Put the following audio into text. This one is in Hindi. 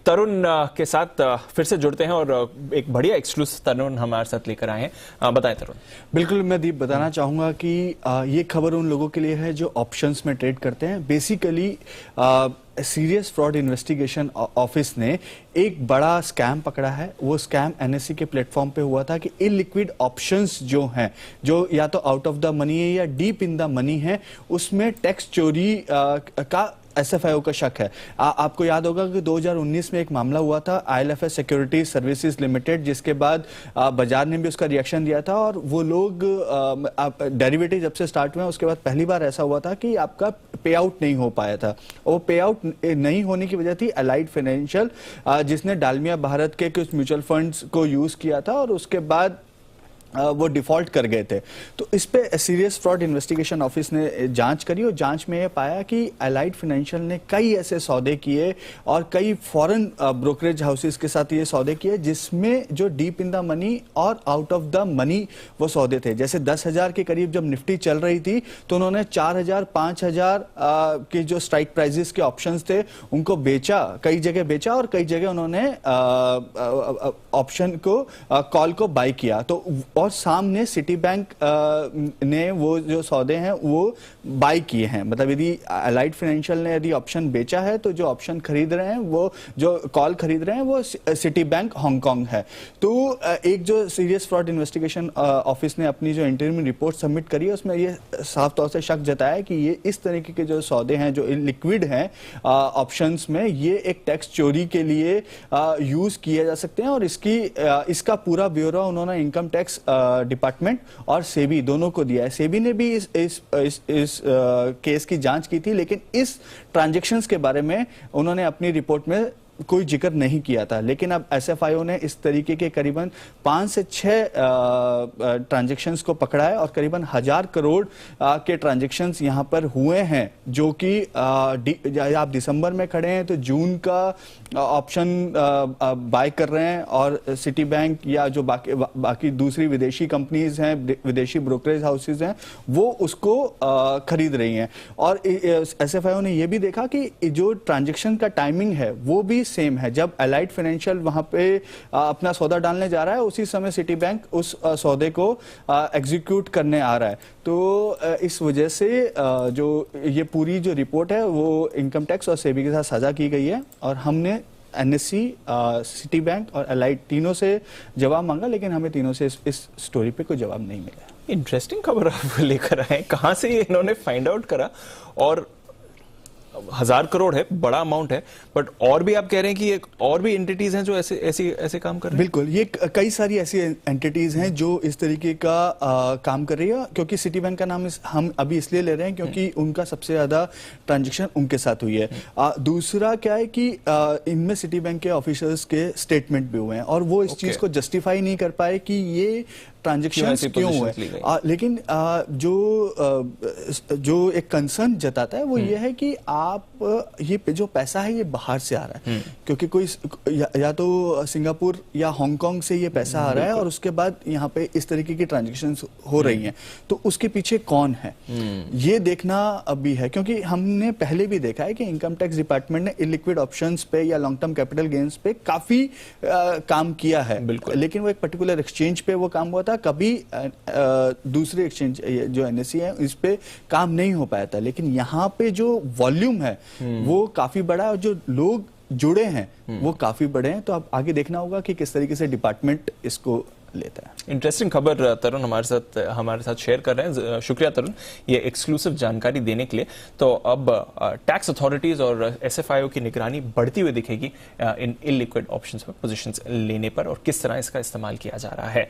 तरुण के साथ फिर से जुड़ते हैं और एक बढ़िया एक्सक्लूसिव तरुण हमारे साथ लेकर आए हैं। बताएं तरुण। बिल्कुल, मैं दीप बताना चाहूँगा कि ये खबर उन लोगों के लिए है जो ऑप्शंस में ट्रेड करते हैं। Basically serious fraud investigation office ने एक बड़ा स्कैम पकड़ा है। वो स्कैम एनएससी के प्लेटफॉर्म पे हुआ था कि इलिक्विड ऑप्शंस जो हैं, जो या तो आउट ऑफ द मनी है या डीप इन द मनी है, उसमें टैक्स चोरी का एसएफआईओ का शक है। आपको याद होगा कि 2019 में एक मामला हुआ था आईएलएफएस सिक्योरिटी सर्विसेज लिमिटेड, जिसके बाद बाजार ने भी उसका रिएक्शन दिया था और वो लोग डेरिवेटिव जब से स्टार्ट हुए उसके बाद पहली बार ऐसा हुआ था कि आपका पे आउट नहीं हो पाया था। वो पे आउट नहीं होने की वजह थी अलाइड फाइनेंशियल, जिसने डालमिया भारत के कुछ म्यूचुअल फंड्स को यूज किया था और उसके बाद वो डिफॉल्ट कर गए थे। तो इस पे सीरियस फ्रॉड इन्वेस्टिगेशन ऑफिस ने जांच करी और जांच में ये पाया कि अलाइड फाइनेंशियल ने कई ऐसे सौदे किए और कई फॉरेन ब्रोकरेज हाउसेस के साथ ये सौदे किए जिसमें जो डीप इन द मनी और आउट ऑफ द मनी वो सौदे थे। जैसे 10,000 के करीब जब निफ्टी चल रही थी तो उन्होंने 4,000 5,000 के जो स्ट्राइक प्राइजेस के ऑप्शंस थे उनको बेचा, कई जगह बेचा और कई जगह उन्होंने ऑप्शन को कॉल को बाय किया। तो और सामने सिटी बैंक ने वो जो सौदे हैं वो बाय किए हैं। मतलब यदि अलाइड फाइनेंशियल ने यदि ऑप्शन बेचा है तो जो ऑप्शन खरीद रहे हैं, वो जो कॉल खरीद रहे हैं वो सिटी बैंक हांगकांग है। तो एक जो सीरियस फ्रॉड इन्वेस्टिगेशन ऑफिस ने अपनी जो इंटरव्यू रिपोर्ट सबमिट करी है उसमें ये साफ तौर से शक जताया कि ये इस तरीके के जो सौदे हैं जो लिक्विड हैं ऑप्शंस में, ये एक टैक्स चोरी के लिए यूज किए जा सकते हैं। और इसका पूरा ब्यौरा उन्होंने इनकम टैक्स डिपार्टमेंट और सेबी दोनों को दिया है। सेबी ने भी इस केस की जांच की थी, लेकिन इस ट्रांजैक्शंस के बारे में उन्होंने अपनी रिपोर्ट में कोई जिक्र नहीं किया था। लेकिन अब एसएफआईओ ने इस तरीके के करीबन 5 से 6 ट्रांजैक्शंस को पकड़ा है और करीबन 1,000 करोड़ के ट्रांजैक्शंस यहां पर हुए हैं, जो कि आप दिसंबर में खड़े हैं तो जून का ऑप्शन बाय कर रहे हैं और सिटी बैंक या जो बाकी दूसरी विदेशी कंपनीज हैं, विदेशी ब्रोकरेज हाउसेज हैं, वो उसको खरीद रही हैं। और एसएफआईओ ने यह भी देखा कि जो ट्रांजैक्शन का टाइमिंग है वो भी सेम है। जब अलाइड फाइनेंशियल वहां पे अपना सौदा डालने जा रहा है उसी समय सिटी बैंक उस सौदे को एग्जीक्यूट करने आ रहा है। तो इस वजह से जो ये पूरी जो रिपोर्ट है वो इनकम टैक्स और सेबी के साथ साझा की गई है और हमने एनएससी, सिटी बैंक और अलाइड तीनों से जवाब मांगा, लेकिन हमें तीनों से इस स्टोरी पे कोई जवाब नहीं मिला। इंटरेस्टिंग खबर आप लेकर आए, कहां से इन्होंने फाइंड आउट करा? और 1,000 करोड़ है, बड़ा अमाउंट है, बट और भी आप कह रहे हैं कि एक और भी एंटिटीज हैं जो ऐसे काम कर रहे हैं? बिल्कुल, ये कई सारी ऐसी एंटिटीज हैं जो इस तरीके का काम कर रही है। क्योंकि सिटी बैंक का नाम हम अभी इसलिए ले रहे हैं क्योंकि उनका सबसे ज्यादा ट्रांजैक्शन उनके साथ हुई है। दूसरा क्या है कि इनमें सिटी बैंक के ऑफिसर्स के स्टेटमेंट भी हुए हैं और वो इस चीज को जस्टिफाई नहीं कर पाए कि ये ट्रांजैक्शंस क्यों हुए। लेकिन जो एक कंसर्न जताता है वो ये है कि आप ये जो पैसा है ये बाहर से आ रहा है, क्योंकि कोई या तो सिंगापुर या हांगकांग से ये पैसा आ रहा है और उसके बाद यहाँ पे इस तरीके की ट्रांजैक्शंस हो रही हैं। तो उसके पीछे कौन है ये देखना अभी है, क्योंकि हमने पहले भी देखा है कि इनकम टैक्स डिपार्टमेंट ने इलिक्विड ऑप्शंस पे या लॉन्ग टर्म कैपिटल गेन्स पे काफी काम किया है। लेकिन वो एक पर्टिकुलर एक्सचेंज पे वो काम हुआ था, कभी दूसरे एक्सचेंज जो एनएससी है इस पे काम नहीं हो पाया था। लेकिन यहाँ पे जो वॉल्यूम है वो काफी बड़ा है और जो लोग जुड़े हैं वो काफी बड़े हैं। तो अब आगे देखना होगा कि किस तरीके से डिपार्टमेंट इसको लेता है। इंटरेस्टिंग खबर तरुण हमारे साथ शेयर कर रहे हैं। शुक्रिया तरुण, ये एक्सक्लूसिव जानकारी देने के लिए। तो अब टैक्स अथॉरिटीज और एसएफआईओ की निगरानी बढ़ती हुई दिखेगी इन इलिक्विड ऑप्शंस पर पोजीशंस लेने पर और किस तरह इसका इस्तेमाल किया जा रहा है।